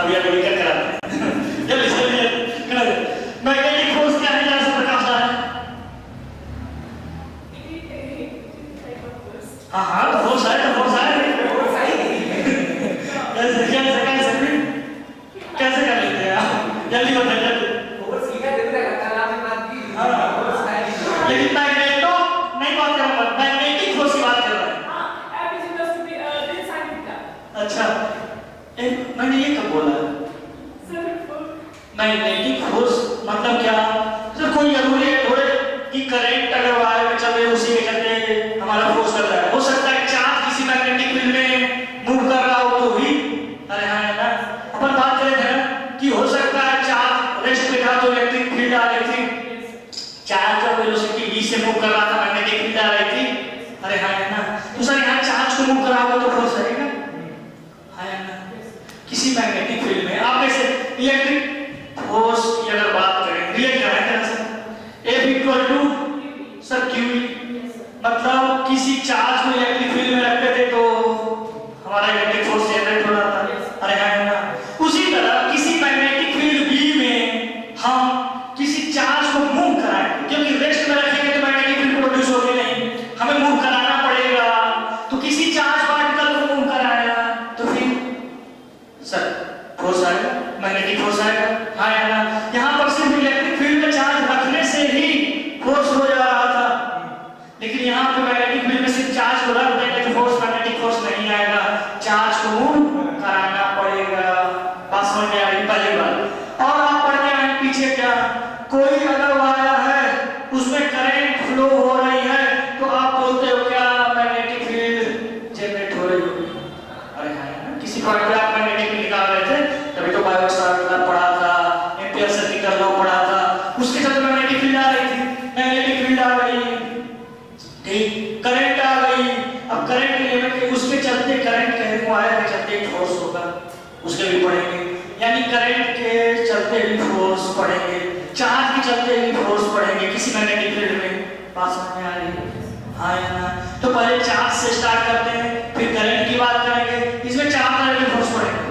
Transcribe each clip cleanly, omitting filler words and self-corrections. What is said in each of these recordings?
भैया को लेकर कराते हैं जल्दी जल्दी करा दे। मैग्नेटिक फोर्स क्या है जरा से प्रकाश डालें। हाँ हाँ तो फोर्स है कैसे कैसे कैसे कैसे कर लेते हैं आप जल्दी बताइए जल्दी। फोर्स लिखा देता है कल आपने बात की। हाँ फोर्स है लेकिन मैग्नेटो नहीं बात कर रहा मैग्नेटिक फोर्स की बात कर रहा है। अच्छा मैंने ये कब बोला मैग्नेटिक फोर्स मतलब क्या सर कोई जरूरी है थोड़े कि करंट अगर वायर में चल रहे उसी के चलते हमारा फोर्स कर रहा है। हो सकता है चार्ज किसी मैग्नेटिक फील्ड में मूव कर रहा हो तो भी अरे हाँ है ना अपन बात कर रहे थे ना कि हो सकता है चार्ज रेस्ट पे था तो इलेक्ट्रिक फील्ड आ रही थी चार्ज जब वेलोसिटी v से मूव कर रहा था मैग्नेटिक फील्ड आ रही थी अरे हाँ है ना तो सर यहाँ चार्ज को मूव करा होगा तो फोर्स रहेगा हाँ है ना किसी मैग्नेटिक फील्ड में आप ऐसे इलेक्ट्रिक फोर्स की अगर बात करें रिलेट करें क्या sir F equal to sir Q मतलब किसी चार्ज को इलेक्ट्रिक फील्ड में रखते थे तो हमारा इलेक्ट्रिक फोर्स जनरेट हो रहा था अरे हाँ है ना उसी तरह किसी मैग्नेटिक फील्ड B में हम किसी चार्ज को मूव कराएंगे क्योंकि रेस्ट में रखेंगे तो मैग्नेटिक फील्ड प्रोड्यूस होगी नहीं हमें मूव कराना पड़ेगा तो किसी चार्ज पार्टिकल को मूव कराया तो फिर सर फोर्स आएगा मैग्नेटिक फोर्स आएगा हाँ या ना यहाँ पर सिर्फ इलेक्ट्रिक फील्ड में चार्ज रखने से ही फोर्स हो जा रहा था लेकिन यहाँ पे मैग्नेटिक फील्ड में सिर्फ चार्ज को रख देंगे तो फोर्स मैग्नेटिक फोर्स नहीं आएगा चार्ज को मूव कराना पड़ेगा बात समझ में आ रही पहली बार। और आप पढ़ के आए पीछे क्या कोई अगर वायर है उसमें करंट फ्लो हो रही है तो आप बोलते हो क्या मैग्नेटिक फील्ड जनरेट हो रही होगी अरे हाँ किसी पॉइंट पे आप मैग्नेटिक फील्ड निकाल रहे थे तभी तो बायोसावर्ट का पढ़ा था एम्पियर सर्किट का लॉ पढ़ा था उसके साथ मैग्नेटिक फील्ड आ रही थी मैग्नेटिक फील्ड आ गई ठीक करंट आ गई अब करंट लेवल के उसके चलते करंट के वायर के चलते एक फोर्स होगा उसके भी पढ़ेंगे यानी करंट के चलते भी फोर्स पढ़ेंगे चार्ज के चलते भी फोर्स पढ़ेंगे किसी मैग्नेटिक फील्ड में बात समझ में आ रही है हाँ या ना तो पहले चार्ज से स्टार्ट करते हैं फिर करंट की बात करेंगे इसमें चार तरह के फोर्स पढ़ेंगे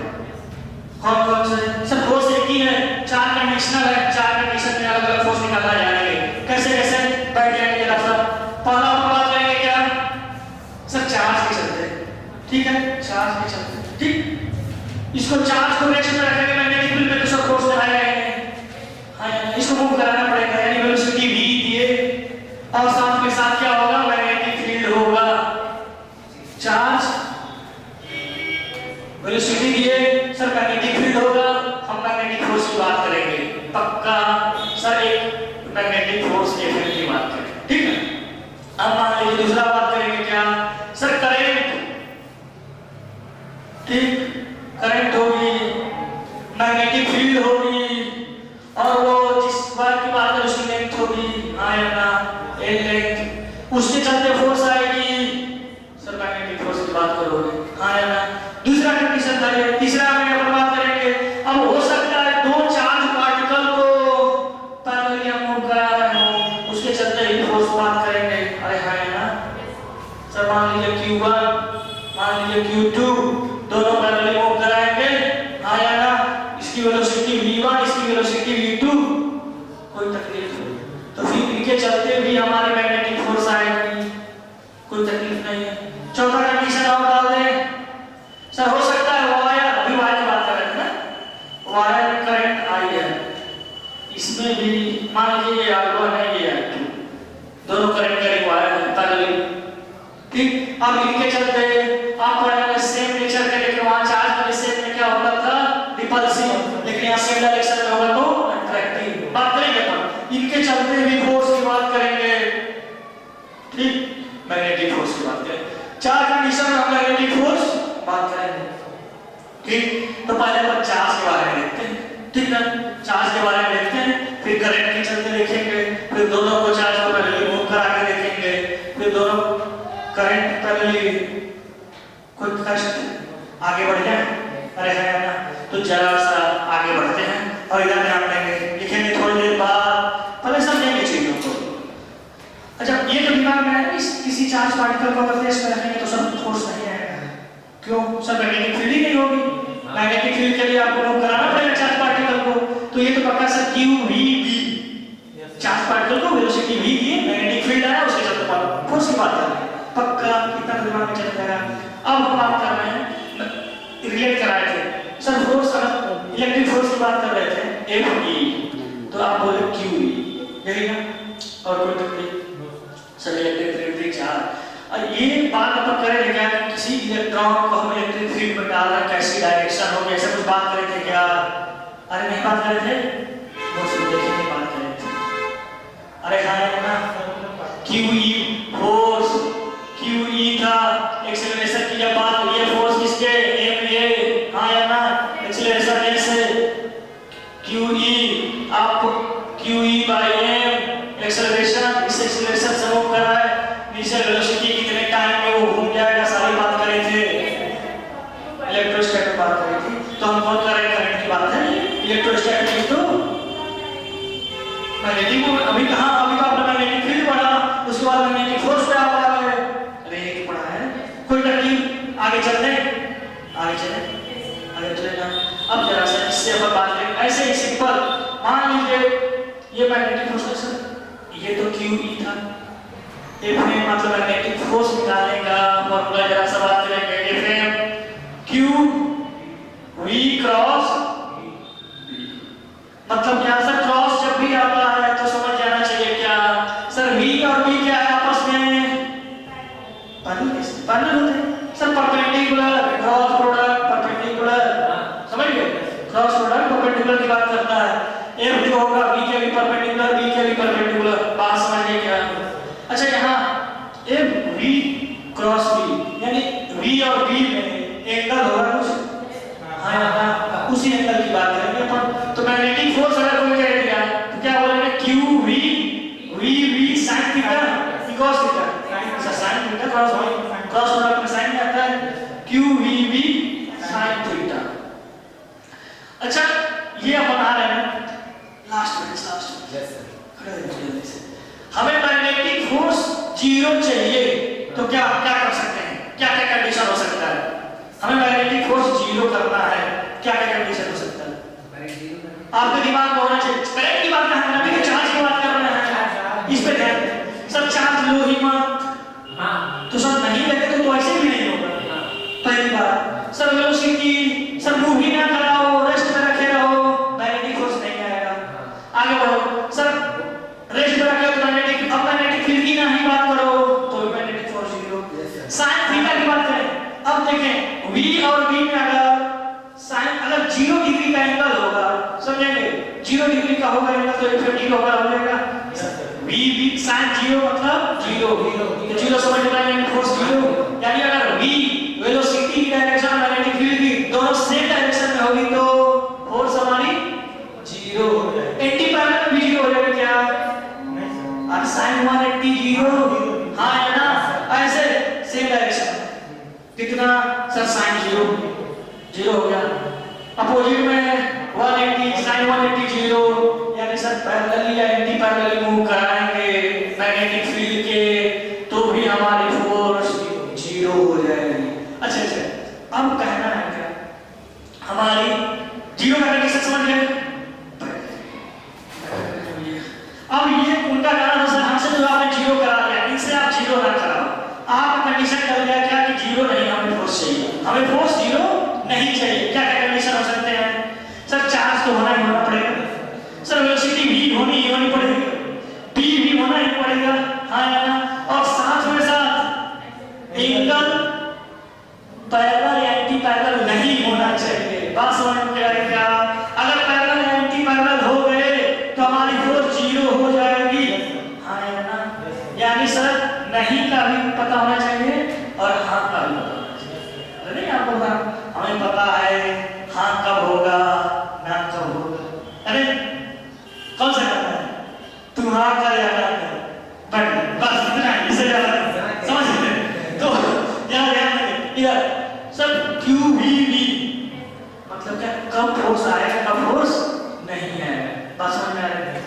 कौन कौन से सब फोर्स एक ही है चार कंडीशनल है चार कंडीशन में अलग अलग फोर्स निकाला जाएंगे कैसे कैसे बैठ जाएंगे जरा सा पहला बात करेंगे क्या सर चार्ज के चलते ठीक है चार्ज के चलते ठीक इसको चार्ज को रेस्ट में रखेंगे मैग्नेटिक फील्ड में तो सब फोर्स लगाए जाएंगे हाँ इसको मूव कराना पड़ेगा यानी वेलोसिटी v दिए और साथ में साथ क्या होगा मैग्नेटिक फील्ड होगा चार्ज वेलोसिटी दिए सर मैग्नेटिक फील्ड होगा हम मैग्नेटिक फोर्स की बात करेंगे पक्का सर एक मैग्नेटिक फोर्स के इफेक्ट की बात करेंगे ठीक है। अब मान लीजिए दूसरा बात करेंगे क्या सर करंट ठीक करंट होगी मैग्नेटिक फील्ड होगी और वो जिस बार की बात करें उसकी लेंथ होगी हाँ या ना एल लेंथ उसके चलते फोर्स आएगी सर मैग्नेटिक फोर्स की बात करोगे हाँ या ना दूसरा कंडीशन था ये तीसरा में अपन बात करेंगे अब हो सकता है दो चार्ज पार्टिकल को पैरेलली मूव करा रहे हो उसके चलते ही फोर्स बात करेंगे अरे हाँ या ना सर मान लीजिए Q1 मान लीजिए Q2 दोनों पैरेलली मूव कराएंगे हाँ या ना इसकी वेलोसिटी v1 इसकी वेलोसिटी v2 कोई तकलीफ नहीं तो फिर इनके चलते भी हमारी मैग्नेटिक फोर्स आएगी कोई तकलीफ नहीं है। चौथा कंडीशन और डाल दें सर हो सकता है वायर अभी वायर की बात कर रहे थे ना वायर में करंट आई है इसमें भी मान लीजिए R1 है ये R2 दोनों करंट के वायर है पैरेलली ठीक अब इनके चलते आप पढ़ेंगे सेम नेचर के लेकिन वहां चार्ज वाले सेम में क्या होता था रिपल्सिव लेकिन यहाँ सेम डायरेक्शन में होगा तो अट्रैक्टिव बात करेंगे अपन इनके चलते भी फोर्स की बात करेंगे ठीक मैग्नेटिक फोर्स की बात करें चार कंडीशन में हम मैग्नेटिक फोर्स बात करेंगे ठीक तो पहले अपन चार्ज के बारे में देखते हैं ठीक है चार्ज के बारे में देखते हैं फिर करंट के चलते देखेंगे फिर दोनों को चार्ज को पैरेलली मूव करा के देखेंगे फिर दोनों करंट पैरेलली कोई कष्ट आगे बढ़ जाए अरे है ना तो जरा सा आगे बढ़ते हैं और इधर ध्यान देंगे लिखेंगे थोड़ी देर बाद पहले समझेंगे चीजों को। अच्छा ये तो दिमाग में है किसी चार्ज पार्टिकल को अगर रेस्ट में रखेंगे तो सब फोर्स नहीं आएगा क्यों सर मैग्नेटिक फील्ड ही नहीं होगी मैग्नेटिक फील्ड के लिए आपको मूव एफ ई, तो आप बोले क्यू ई, यही ना? और कोई तकलीफ? सर इलेक्ट्रिक चार्ज, और ये बात अपन कर रहे थे क्या, किसी इलेक्ट्रॉन को हम इलेक्ट्रिक फील्ड में डाल रहे हैं, कैसी डायरेक्शन होगी, ऐसा कुछ बात कर रहे थे क्या? अरे नहीं बात कर रहे थे, बहुत सुन देखिए नहीं बात कर रहे थे। अरे हाँ है ना, Q E force, Q E था एक्सेलरेशन की जब बात हुई है, फोर्स किसके, एम ए, हाँ है ना, एक्सेलरेशन एस है, क्यू ई आपको Q E by M acceleration, इस एक्सेलरेशन से मूव कर रहा है, इनिशियल वेलोसिटी कितने टाइम में वो घूम जाएगा, सारी बात कर रहे थे, इलेक्ट्रोस्टैटिक बात कर रही थी। तो हम कौन कर रहे हैं, करंट की बात है, इलेक्ट्रोस्टैटिक तो मैग्नेटिक, अभी कहाँ, अभी तो आपने मैग्नेटिक फील्ड पढ़ा, उसके बाद मैग्नेटिक फोर्स पे आप आ गए, अरे एक पढ़ा है, कोई तकलीफ? आगे चलते आगे चले ना। अब जरा सा इससे अपन बात करें, ऐसे ही सिंपल मान लीजिए ये मैग्नेटिक फोर्स है सर, ये तो क्यू ई था, एफ में मतलब मैग्नेटिक फोर्स निकालने का फॉर्मूला जरा सा बात करेंगे, F M Q V cross, मतलब क्या सर, क्रॉस जब भी आता है तो समझ जाना चाहिए क्या सर, वी और बी क्या है आपस में, पैरेलल होते हैं sir, perpendicular, cross product perpendicular, समझ गए, क्रॉस प्रोडक्ट परपेंडिकुलर की बात करता है, एफ जो होगा बी के भी परपेंडिकुलर, बी के भी परपेंडिकुलर, बात समझिए क्या? अच्छा यहाँ एफ वी क्रॉस बी यानी वी और बी में एंगल होगा कुछ, हाँ यहाँ उसी एंगल की बात करेंगे अपन। तो मैग्नेटिक फोर्स अगर कोई कह दिया तो क्या बोलेंगे, Q V V sine theta cos theta, sine theta cross product में साइन आता है, क्यू वी साइन थीटा। अच्छा ये अपन आ रहे हैं लास्ट में, हमें मैग्नेटिक फोर्स जीरो चाहिए तो क्या क्या कर सकते हैं, क्या क्या कंडीशन हो सकता है, हमें मैग्नेटिक फोर्स जीरो करना है, क्या क्या कंडीशन हो सकता है? आपके दिमाग में होना चाहिए, करंट की बात कर रहे हैं, चार्ज की बात कर रहे हैं, इस पे ध्यान दें सर, चार्ज लो ही मत, तो सर नहीं लगे तो ऐसे भी नहीं होगा, पहली बात सर, वेलोसिटी सर मूव ही ना कराओ, रेस्ट में रखे रहो, मैग्नेटिक फोर्स नहीं आएगा, आगे बढ़ो सर, रेस्ट में रखे तो मैग्नेटिक, अब मैग्नेटिक फील्ड की नहीं बात करो तो magnetic force zero, sine theta की बात करें, अब देखें v और b में अगर साइन अगर 0 डिग्री का एंगल होगा, समझेंगे 0 डिग्री का होगा एंगल तो 150 का हो जाएगा, v साइन 0 मतलब 0 0 समझ में आएगा, फोर्स 0, यानी अगर v वेलोसिटी की डायरेक्शन मैग्नेटिक फील्ड की दोनों सेम डायरेक्शन में होगी तो फोर्स हमारी 0, एंटी पैरेलल में भी 0 हो जाएगा क्या, और साइन 180 0, हाँ है ना, ऐसे सेम डायरेक्शन कितना सर, साइन 0 हो गया, अपोजिट में 180 साइन 180 0, यानी सर पैरेलली या एंटी पैरेलली मूव कराएंगे मैग्नेटिक फील्ड के तो भी हमारी फोर्स 0 हो जाएगी। अच्छा अब कहना है क्या, हमारी 0 का कंडीशन समझ गए, अब ये उनका कारण है सर, हमसे जो आपने 0 करा दिया, इनसे आप 0 ना कराओ, आप कंडीशन कर दिया क्या कि 0 नहीं, हमें फोर्स चाहिए, हमें फोर्स 0 नहीं चाहिए, क्या क्या कंडीशन हो सकते हैं सर, चार्ज तो होना ही होना पड़ेगा सर, वेलोसिटी v होनी ही होनी पड़ेगी, b भी होना ही पड़ेगा, हाँ या ना, और साथ में साथ एंगल पैरेलल या एंटी पैरेलल नहीं होना चाहिए, बात समझ में आ रही क्या, अगर पैरेलल या एंटी पैरेलल हो गए तो हमारी फोर्स 0 हो जाएगी, हाँ या ना, यानी सर नहीं का भी पता होना चाहिए और हाँ का भी पता होना चाहिए, अरे नहीं आपको हमें पता है हाँ कब होगा ना कब होगा, अरे कौन सा करना है, तुम हाँ कर या ना कर, बस इतना ही, इससे ज्यादा नहीं, समझ गए? तो यहाँ ध्यान दें इधर सर, क्यू वी मतलब क्या, कब फोर्स आएगा कब फोर्स नहीं आएगा, बात समझ में आ रही है,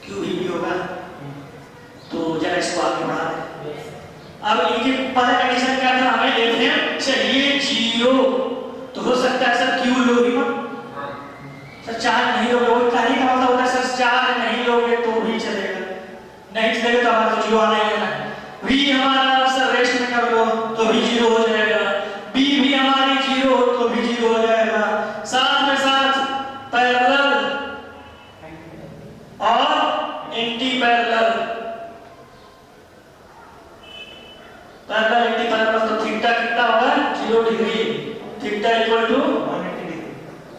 क्यू वी होगा, तो जरा इसको आगे बढ़ा दें। अब इनकी पहला कंडीशन क्या था, हमें एफएम चाहिए 0, तो हो सकता है सर क्यू लोगे मत, सर चार्ज नहीं लोगे, वो कहने का मतलब होता है सर चार्ज नहीं लोगे तो भी चलेगा, नहीं चलेगा तो हमारा तो 0 आना ही है, v हमारा सर रेस्ट में कर लो तो भी 0 हो जाएगा, b भी हमारी 0 तो भी 0 हो जाएगा, साथ में साथ पैरेलल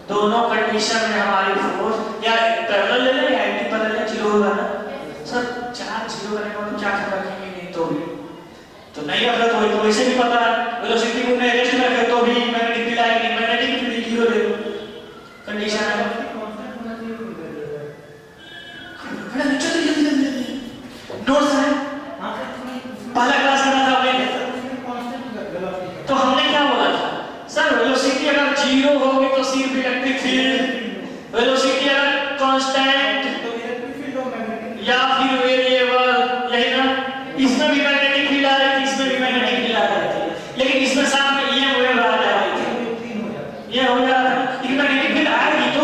दोनों कंडीशन में हमारी फोर्स या पैरेलल ले लें या एंटी पैरेलल जीरो होगा ना सर। चार्ज जीरो करने का मतलब चार्ज रखेंगे नहीं तो भी तो नहीं रखा तो वैसे भी पता है वेलोसिटी को मैं रेस्ट में रखे तो भी मैग्नेटिक फील्ड आएगी, मैग्नेटिक फील्ड जीरो ले लो कंडीशन है। खड़ा नीचे तो जल्दी नोट्स है पहला क्लास करना था हमने तो हमने क्या बोला था सर वेलोसिटी अगर जीरो होगी तो सिर्फ इलेक्ट्रिक फील्ड, वेलोसिटी अगर कांस्टेंट या फिर वेरिएबल यही ना, इसमें भी मैग्नेटिक फील्ड आ रही थी इसमें भी मैग्नेटिक फील्ड आ रही थी लेकिन इसमें साथ में ये वेव आ रही थी ये हो जा रहा था लेकिन मैग्नेटिक फील्ड आएगी तो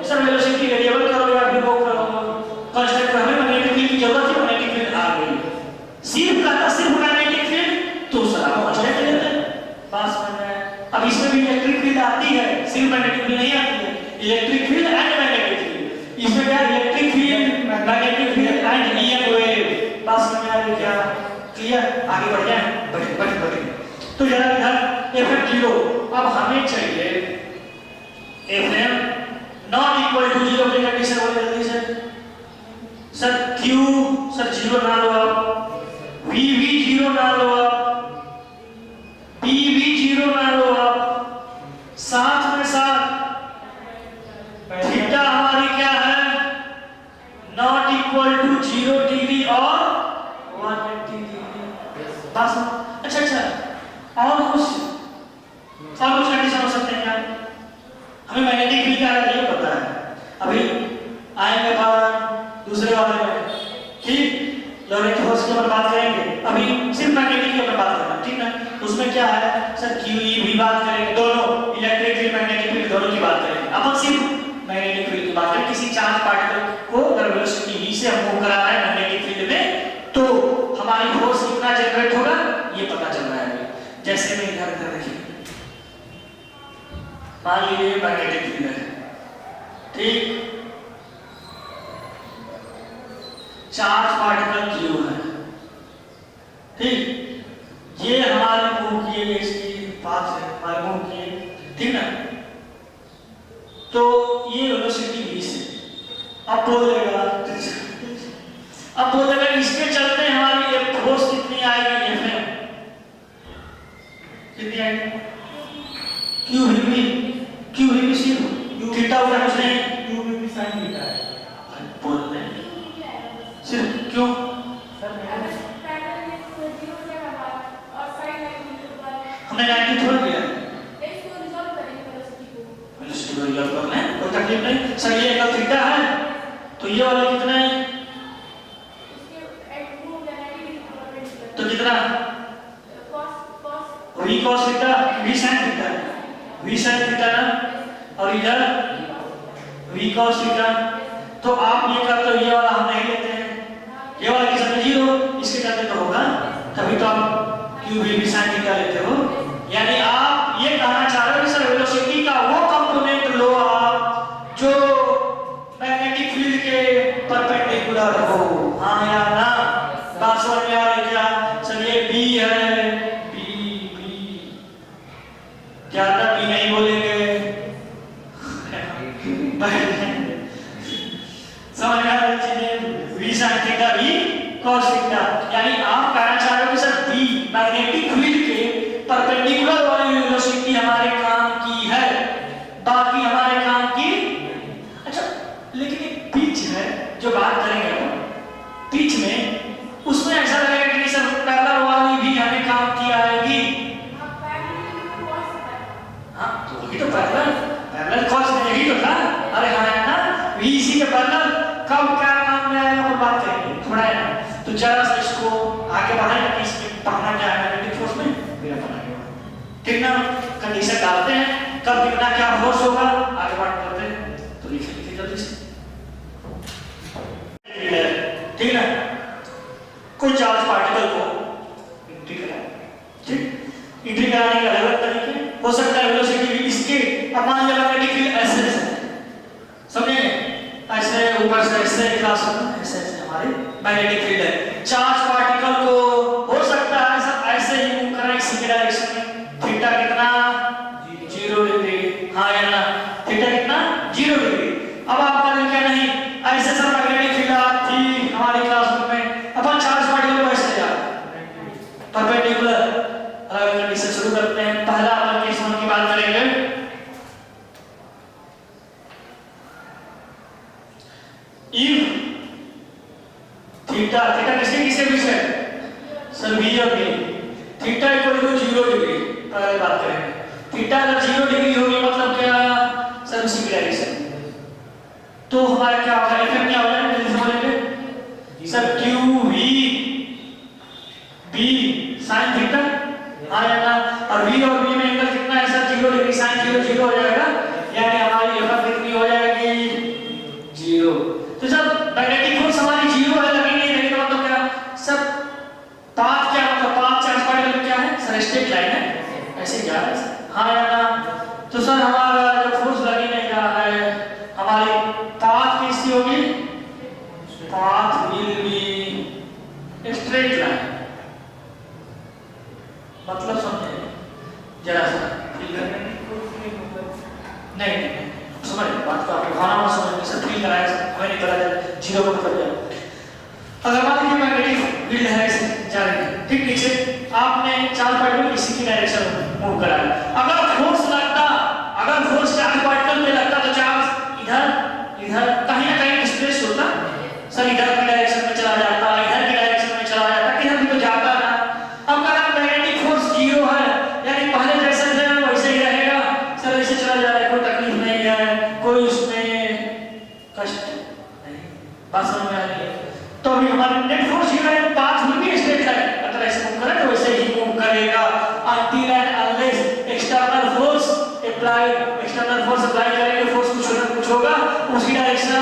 सर वेलोसिटी वेरिएबल करो या फिर वो करो कांस्टेंट पर हमें मैग्नेटिक फील्ड की जरूरत है, मैग्नेटिक फील्ड आ गई सिर्फ कहता सिर्फ मैग्नेटिक फील्ड तो सर आप कांस्टेंट लेते हैं पास में। अब इसमें भी इलेक्ट्रिक फील्ड आती है सिर्फ मैग्नेटिक फील्ड नहीं आती है, electric field and magnetic field इसमें क्या electric field magnetic field and EM wave पास में आ गई क्या क्लियर। आगे बढ़ जाए बढ़े तो जरा इधर एफएम जीरो अब हमें चाहिए FM not equal to zero की कंडीशन बोले जल्दी से सर क्यू सर जीरो ना लो आप, वी भी जीरो ना लो आप, पी भी जीरो ना लो आप, साथ में साथ थीटा हमारी क्या है नॉट इक्वल टू 0 डिग्री और 180 डिग्री बस। अच्छा और कुछ कंडीशन हो सकते हैं क्या हमें मैग्नेटिक फील्ड क्या है ये पता है अभी आएंगे बात दूसरे वाले में ठीक लॉरेंट फोर्स के ऊपर बात करेंगे अभी सिर्फ मैग्नेटिक के ऊपर बात करना ठीक ना। उसमें क्या है सर क्यूई भी बात करेंगे दोनों इलेक्ट्रिक फील्ड मैग्नेटिक फील्ड दोनों की बात करेंगे अपन सिर्फ मैग्नेटिक फील्ड की बात करें किसी चार्ज पार्टिकल को अगर वेलोसिटी v से हम मूव करा रहे हैं मैग्नेटिक फील्ड में तो हमारी फोर्स कितना जनरेट होगा ये पता चल रहा है। जैसे मैं इधर देखिए मान लीजिए मैग्नेटिक फील्ड है ठीक चार्ज पार्टिकल क्यू है ठीक ये हमारे मूव किए इसकी पाथ से हमारे मूव किए ठीक ना तो ये वेलोसिटी v से अब बोलेगा इसके चलते हमारी ये फोर्स कितनी आएगी एफएम कितनी आएगी क्यू भी सिर्फ थीटा उठा कुछ नहीं क्यू भी sin थीटा है बोल रहे हैं सिर्फ क्यों हमने 90 छोड़ दिया कोई तकलीफ नहीं सर ये एंगल थीटा है तो ये वाला कितना है तो कितना v cos theta v sin theta ना और इधर v cos थीटा तो आप ये करते हो ये वाला हम नहीं लेते हैं ये वाला किस में जीरो इसके चलते तो होगा तभी तो आप q v sin थीटा लेते हो यानी आप ये कहना चाह रहे हो कि सर वेलोसिटी का वो कंपोनेंट लो आप जो मैग्नेटिक फील्ड के परपेंडिकुलर हो हाँ या ना बात समझ में आ रही क्या सर ये b है b क्या था b नहीं बोलेंगे समझ में आ रही चीजें v sin theta v cos theta यानी आप कहना चाह रहे हो कि सर b मैग्नेटिक फील्ड के परपेंडिकुलर वाली वेलोसिटी हमारे काम की है बाकी हमारे काम की अच्छा लेकिन एक पिच है जो बात करेंगे हम पिच में उसमें ऐसा लगेगा कि सर पैरेलल वाली भी हमें काम की आएगी हाँ तो वही तो पैरेलल कॉस यही तो था अरे हाँ ना वीसी के पैरेलल कब क्या काम में आएगा वो बात करेंगे थोड़ा है ना तो जरा सा इसको आगे बढ़ाएं कि इसमें पढ़ना क्या है मैग्नेटिक फोर्स में फिर अपन आगे कितना कंडीशन डालते हैं कब कितना क्या फोर्स होगा आगे बात करते हैं तो लिखिए जल्दी से ठीक है कोई चार्ज पार्टिकल को ठीक इंट्री कराने के अलग तरीके हो सकता है वेलोसिटी इसके अब मान लिया मैग्नेटिक फील्ड ऐसे समझे ऐसे ऊपर से ऐसे क्लास ऐसे हमारी मैग्नेटिक फील्ड है चार्ज पार्टिकल को हो सकता है सब ऐसे ही मूव करें इसी के डायरेक्शन में थीटा कितना 0 डिग्री हाँ या ना थीटा कितना ऐसे सब मैग्नेटिक फील्ड थी हमारी क्लासरूम में। अपन चार्ज पार्टिकल को ऐसे लिया परपेंडिकुलर। अलग कंडीशन शुरू करते हैं। पहला अपन केस 1 की बात करेंगे। इफ थीटा किसके बीच है सर v और b, theta equal to 0 degree. पहले बात करेंगे थीटा अगर 0 डिग्री होगी मतलब क्या सर उसी की डायरेक्शन, तो हमारा क्या होगा इफेक्ट क्या होगा जल्दी समझेंगे sir q v b sin theta आ जाएगा। और v और b में एंगल कितना है सर 0 डिग्री, sin 0 0 हो जाएगा, यानी हमारी एफ कितनी हो जाएगी 0। तो जब मैग्नेटिक फोर्स हमारी 0 है लगी नहीं रही तो मतलब क्या सर पाथ क्या मतलब पाथ चार्ज पार्टिकल क्या है सर स्ट्रेट लाइन है ऐसे जा रहा है हाँ या ना। तो सर हमारा जब फोर्स लगी नहीं रहा है हमारी पाथ कैसी होगी, path will be straight line. मतलब समझे जरा सा फील करने नहीं समझ बात को आप खाना मत समझ सर फील कराया हमें नहीं पता 0 को मतलब क्या। अगर मान लीजिए मैग्नेटिक फील्ड है ऐसे जा रही है ठीक नीचे आपने चार्ज पार्टिकल इसी की डायरेक्शन में मूव कराया। अगर फोर्स चार्ज पार्टिकल पे लगता तो चार्ज इधर कहीं ना कहीं डिस्प्लेस होता सर, इधर की डायरेक्शन में चला जाता, इधर की डायरेक्शन में चला जाता, इधर भी तो जाता ना। अब अगर मैग्नेटिक फोर्स 0 है यानी पहले जैसा है वैसे ही रहेगा सर, ऐसे चला जा रहा है कोई तकलीफ नहीं है, कोई उसमें कष्ट नहीं। बात समझ में आ रही है? तो अभी हमारे नेट फोर्स 0 है, path will be straight line, अगर ऐसे मूव करे तो वैसे ही मूव करेगा until and unless external force apply करेंगे, फोर्स कुछ ना कुछ होगा उसकी डायरेक्शन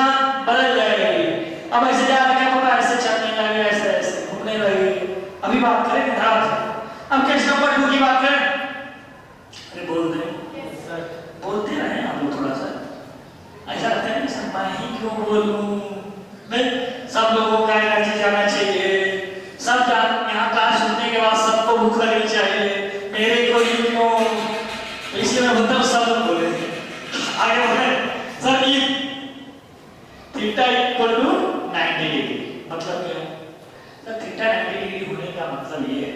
बदल जाएगी। अब ऐसे जा रहा क्या होगा ऐसे चलने लगे ऐसे ऐसे घूमने लगे। अभी बात करें ध्यान। अब केस नंबर 2 की बात करें। अरे बोलते रहे आप लोग थोड़ा सा, ऐसा लगता है कि सर मैं ही क्यों बोलूं, मैं सब लोगों का एनर्जी जाना चाहिए, सब यहाँ क्लास सुनने के बाद सबको भूख लगनी चाहिए, मेरे को क्यों, तो इसलिए मैं बोलता हूँ सब लोग बोले आगे बढ़े सर ये थीटा इक्वल टू 90 डिग्री मतलब क्या है सर, थीटा 90 डिग्री होने का मतलब ये है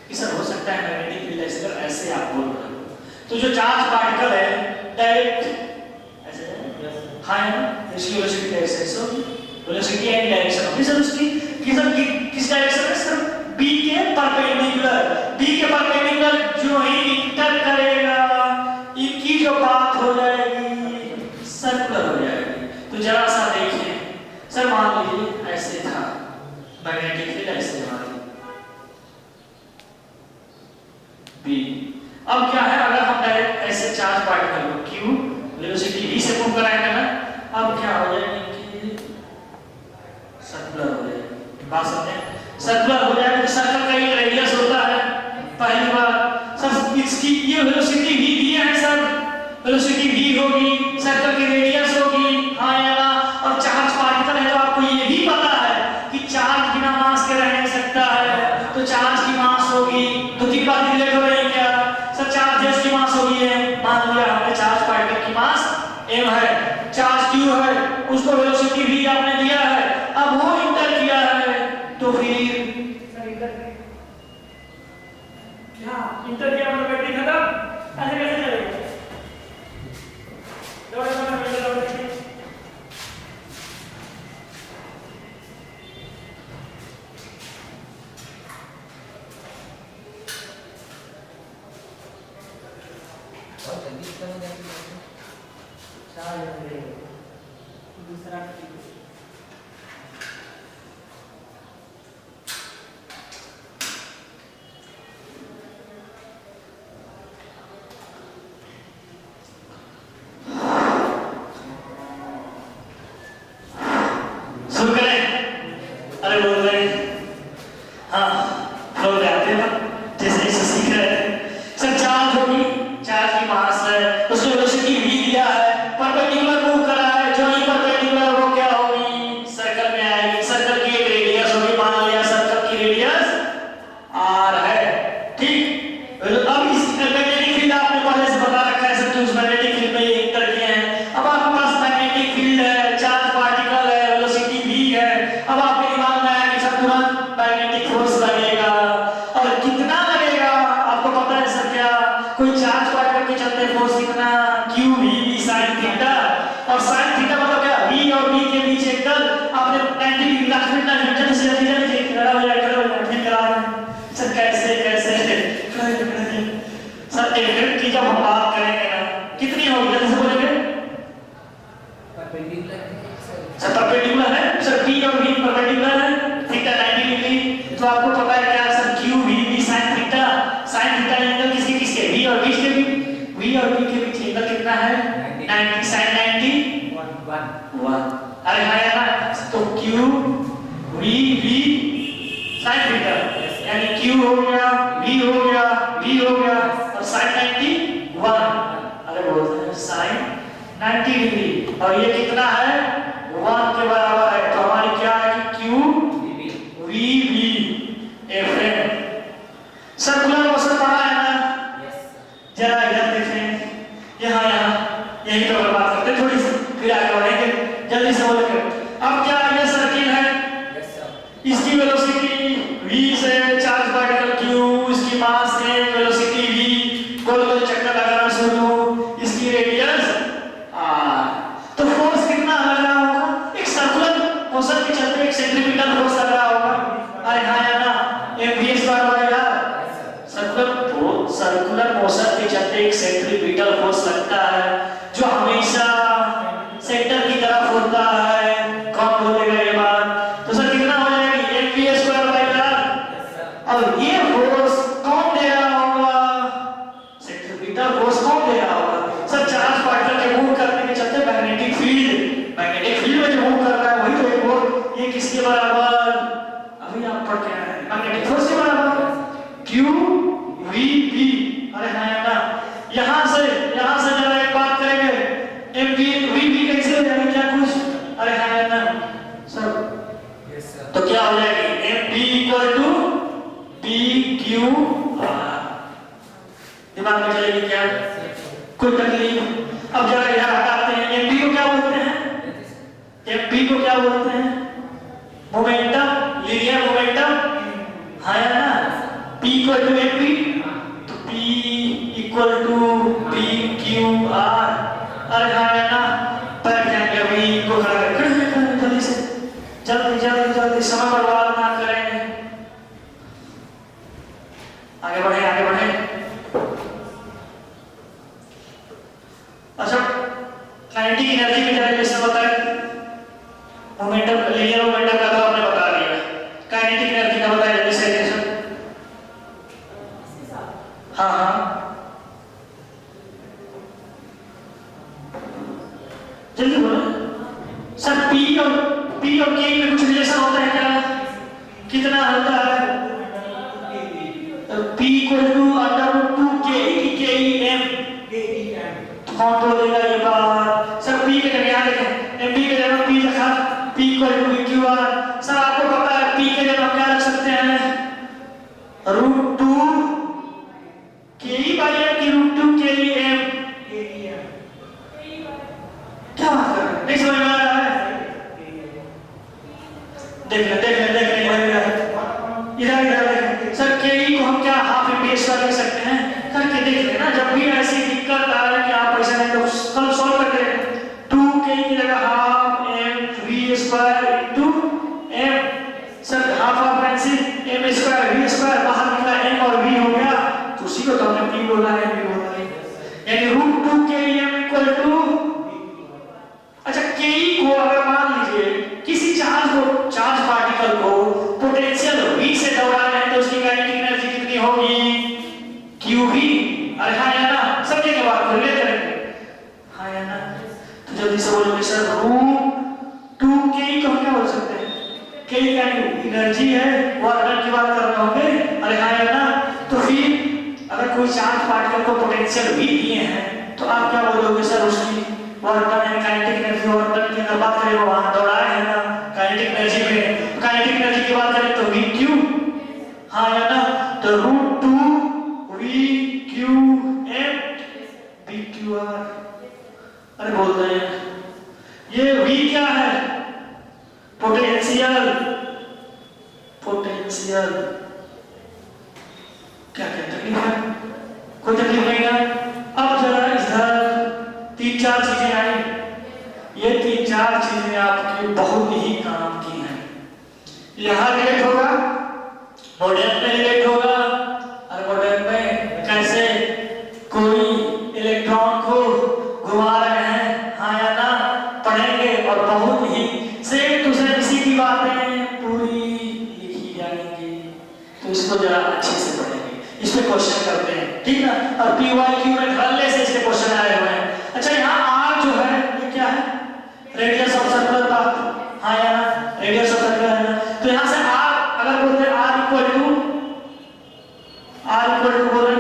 कि सर हो सकता है मैग्नेटिक फील्ड ऐसे ऐसे आप बोल रहे हो तो जो चार्ज पार्टिकल है डायरेक्ट ऐसे हाँ है ना, इसकी वेलोसिटी ऐसे सो वेलोसिटी एंड डायरेक्शन होगी सर उसकी किस डायरेक्शन में सर b के परपेंडिकुलर जो ही इंटर करेगा इनकी जो पाथ हो जाएगी सर्कुलर हो जाएगी। तो जरा सा देखिए सर मान लीजिए ऐसे था मैग्नेटिक फील्ड ऐसे हमारी b, अब क्या है अगर हम डायरेक्ट ऐसे चार्ज पार्टिकल को q वेलोसिटी v से मूव कराएंगे ना, अब क्या हो जाएगी सर्कुलर हो जाएगी। बात समझे सर्कुलर हो जाएगा तो सर्कल का एक रेडियस होता है पहली बार सर, इसकी ये वेलोसिटी v दिया है सर, वेलोसिटी v होगी सर्कल की रेडियस होगी हाँ या ना। और चार्ज पार्टिकल है तो आपको ये भी पता है कि चार्ज बिना मास के रह नहीं सकता है, तो चार्ज की मास होगी दो तीन बात रिलेट हो रही है क्या सर, चार्जेस की मास होगी है, मान लिया हमने चार्ज पार्टिकल की मास m है, चार्ज q है, उसको वेलोसिटी v आपने दिया है, अब वो इंटर किया है तो फिर क्या इंटर किया मतलब बैटरी खत्म ऐसे कैसे चलेगा दूसरा शुरू करें। अरे बोल रहे हाँ फ्लो में आते हैं जैसे जैसे सीख रहे हैं सर, चार्ज होगी चार्ज की मास है उसने वेलोसिटी v दिया है परपेंडिकुलर मूव करा है, जो ही परपेंडिकुलर वो क्या होगी और साइन थीटा मतलब क्या, v और b के बीच एंगल आपने 90 डिग्री का घटना घटना से जल्दी जल्दी खड़ा हो जाएगा, ठीक करा सर। कैसे कैसे सर एलिमेंट की जब हम बात करेंगे ना कितनी होगी जल्दी से बोलेंगे सर, परपेंडिकुलर है सर, p और v परपेंडिकुलर है, थीटा 90 डिग्री। तो आपको पता है क्या sir, q v b sin theta angle किसके किसके, v और b के बीच, v और b के बीच एंगल कितना है 90 sin 90 1। अरे हाँ यार, तो q v b sin theta यानी q हो गया, v हो गया, v हो गया और sin 90 1। अरे बोलते हैं sin 90 डिग्री और ये कितना है 1 के बराबर है। तो हमारी क्या है कि q v b f circular motion पढ़ा है ना, जरा इधर देखें, यहाँ यही तो बात करते थोड़ी सी, फिर आगे बढ़ेंगे जल्दी से बोलेंगे। अब क्या ये सर्किल है, इसकी वेलोसिटी v से चार्ज पार्टिकल q, इसकी मास है वेलोसिटी v, गोल गोल चक्कर लगाना शुरू, इसकी रेडियस r। तो फोर्स कितना लग रहा होगा, एक सर्कुलर मोशन के चलते एक सेंट्रीपिटल फोर्स लग रहा होगा। अरे हाँ या ना, mv square by r। Circular motion के चलते एक सेंट्रीपिटल फोर्स लगता है जो हमेशा सेंटर की तरफ होता है। कौन बोलेगा ये बात, तो सर कितना हो जाएगी mv स्क्वायर बाय r। और ये फोर्स कौन दे रहा होगा, सेंट्रीपिटल फोर्स कौन दे रहा होगा सर, चार्ज पार्टिकल के मूव करने के चलते मैग्नेटिक फील्ड में जो मूव कर रहा है वही तो एक फोर्स, ये किसके बराबर, अभी आप पढ़ के आए मैग्नेटिक फोर्स के बराबर q v b। अरे हाँ ना, यहाँ से जरा एक बात करेंगे, mv v b कैसे हो जाएगा क्या कुछ, अरे हाँ ना सर, तो क्या हो जाएगी mv equal to pq r। दिमाग में चलेगी क्या, कोई तकलीफ। अब जरा यहाँ हटाते हैं, mv को क्या बोलते हैं, mv को क्या बोलते हैं, मोमेंटम, लीनियर मोमेंटम, हाँ या ना, p इक्वल टू mv, तो p equal to pq r। अरे हाँ या ना, बैठ जाएंगे अभी को खड़ा कर जल्दी से, जल्दी समय बर्बाद ना करें, आगे बढ़े। अच्छा 90 की एनर्जी की डेरिवेशन बताएं, मोमेंटम लीनियर मोमेंटम का तो आपने बता दिया, काइनेटिक एनर्जी का बताया जल्दी से डेरिवेशन। हाँ जल्दी बोलो सर, p और k में कुछ रिलेशन होता है क्या, कितना होता है, p equal to √2 k m। तो कौन बोलेगा ये बात सर, p के जगह यहाँ देखें, mv के जगह p रखा, p equal to pq r। Sir आपको पता है p के जगह क्या रख सकते हैं, √2 k बाय m की √2 k m। क्या बात कर रहे हैं, नहीं समझ में आ रहा है, देख ले इधर देखें सर, के को हम क्या हाफ mv स्क्वायर लिख सकते हैं, करके देख लेना। जब भी ऐसी दिक्कत आ रहा है कि आप ऐसा नहीं तो कल सॉल्व करके 2k की जगह half mv square into m। Sir half cancel, m square v square बाहर निकला, m और v हो गया, तो उसी को तो हमने p बोला है, m बोला है, यानी √2 k m इक्वल टू। अच्छा के को अगर मान लीजिए किसी चार्ज पार्टिकल को पोटेंशियल v से दौड़ाना है तो उसकी काइनेटिक एनर्जी कितनी होगी qv। अरे हाँ या ना, सब जगह बात कर ले करेंगे, हाँ या ना, तो जल्दी से बोलोगे सर √2k को हम क्या बोल सकते हैं, k का एनर्जी है, वर्क डन की बात कर रहे होंगे। अरे हाँ या ना, तो फिर अगर कोई चार्ज पार्टिकल को पोटेंशियल v दिए हैं तो आप क्या बोलोगे सर, उसकी वर्क डन है, काइनेटिक एनर्जी वर्क डन की अगर बात करें वो वहां दौड़ाए है ना काइनेटिक एनर्जी में, काइनेटिक एनर्जी की बात करें तो vq, हाँ या ना, तो √2 vqm vqr। अरे बोलते हैं ये v क्या है, पोटेंशियल, क्या तकलीफ है, कोई तकलीफ नहीं है। अब जरा इधर 3-4 चीजें आई, चार चीजें आपके बहुत ही काम की हैं। यहाँ रिलेट होगा, मॉडर्न में रिलेट होगा, और मॉडर्न में कैसे कोई इलेक्ट्रॉन को घुमा रहे हैं, हाँ या ना, पढ़ेंगे। और बहुत ही सेम टू सेम इसी की बातें पूरी लिखी जाएंगी, तो इसको जरा अच्छे से पढ़ेंगे। इस पे क्वेश्चन करते हैं, ठीक ना। और PYQ में धड़ल्ले से इसके क्वेश्चन आए हुए हैं। अच्छा, यहाँ R जो है ये क्या है? रेडियस ऑफ सर्कुलर पाथ, हाँ या ना, रेडियस ऑफ सर्कुलर है ना। तो यहाँ से R अगर बोलते हैं R इक्वल टू बोले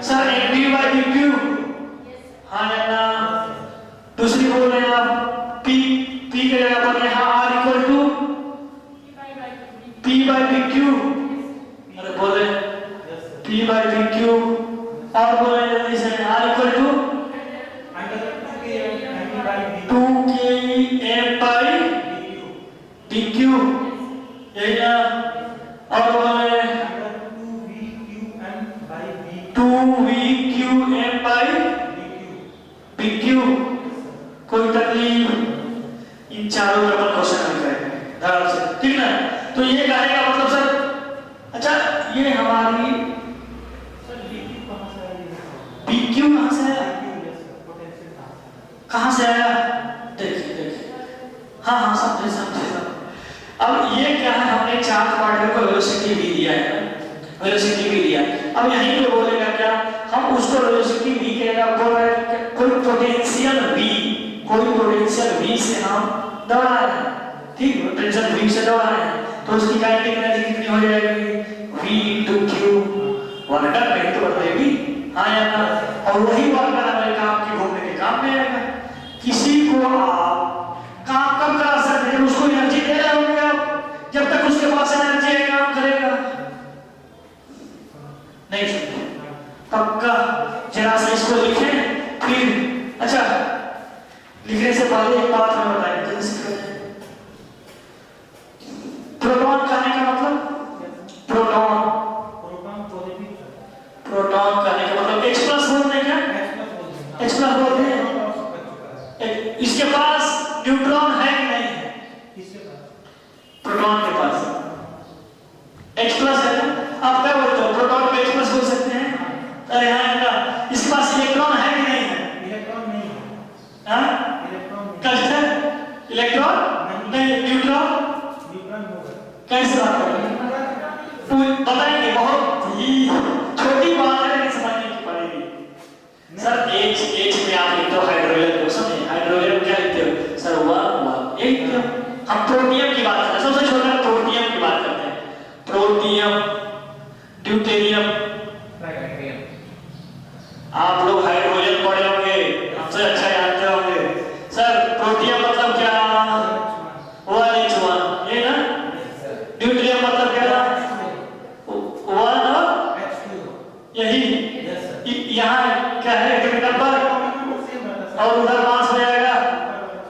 सर NV/PQ, हाँ या ना। दूसरी बोल रहे हैं आप P के जगह पर यहाँ R इक्वल टू P/PQ, अरे बोले P/PQ। और बोले जल्दी से R इक्वल टू 2km/dq, यही ना। और बोले 2vqm/dq। कोई तकलीफ? इन चारों का क्वेश्चन लिख रहे हैं ध्यान से, ठीक ना। तो ये कहने का मतलब सर, अच्छा ये हमारी PQ कहाँ से आया? कहाँ से आया? देखिए, हाँ समझे। अब ये क्या है, हमने चार्ज पार्टिकल को वेलोसिटी भी दिया है, वेलोसिटी भी दिया। अब यहीं पे बोलेगा क्या, हम उसको वेलोसिटी v के जगह बोल रहे हैं कोई पोटेंशियल v से हम दौड़ा रहे हैं, ठीक, पोटेंशियल v से दौड़ा रहे हैं। तो उसकी काइनेटिक एनर्जी कितनी हो जाएगी? v × q, वर्क डन नहीं तो बदलेगी, हाँ या ना। और वही वर्क डन हमारे काम के घूमने के काम में आएगा। किसी को आप काम कब करा सकते हैं? उसको एनर्जी दे रहे होंगे आप, जब तक उसके पास एनर्जी है काम करेगा नहीं समझे? पक्का जरा से इसको लिखें फिर। अच्छा, लिखने से पहले एक बात हमें बताएं जल्दी से। प्रोटॉन कहने का मतलब, प्रोटॉन कहने का मतलब H+ बोलते हैं क्या? H+ बोलते हैं। इसके पास न्यूट्रॉन है कि नहीं है? प्रोटॉन के पास H+ है ना। आप क्या बोलते हो, प्रोटॉन को H+ बोल सकते हैं? अरे हाँ ना, इसके पास इलेक्ट्रॉन है कि नहीं है? इलेक्ट्रॉन नहीं है। हाँ, इलेक्ट्रॉन नहीं, न्यूट्रॉन होगा। कैसे बात कर रहे हैं? बताएंगे, बहुत ही छोटी बात है लेकिन समझने की पड़ेगी। सर H में आप लिखते हो हाइड्रोजन को, समझे? हाइड्रोजन क्या लिखते हो सर? वाह ये लिखते हो। हम प्रोटियम की बात करते हैं, सबसे छोटा प्रोटियम की बात करते हैं। प्रोटियम, ड्यूटेरियम, आप लोग हाइड्रोजन पढ़े होंगे, हमसे अच्छा जानते होंगे। सर प्रोटियम मतलब क्या? OH1, ये ना। ड्यूटेरियम मतलब क्या? 1 और यही। यहाँ क्या है एटॉमिक नंबर, और उधर मास हो जाएगा।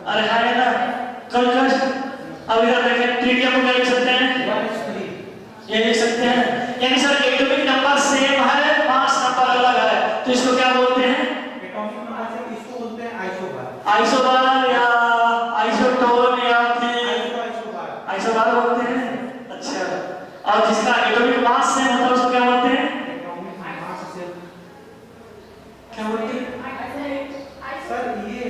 अरे है ना, कल अब इधर देखें, ट्रिटियम को क्या लिख सकते हैं? ये लिख सकते हैं। यानी सर एटॉमिक नंबर सेम है, मास नंबर अलग है, तो इसको क्या बोलते हैं? एटॉमिक नंबर से इसको बोलते हैं आइसोबार या आइसोटोन या फिर आइसोबार बोलते हैं। अच्छा, और जिसका एटॉमिक मास सेम होता है उसको क्या बोलते हैं? क्या बोलते हैं? सर ये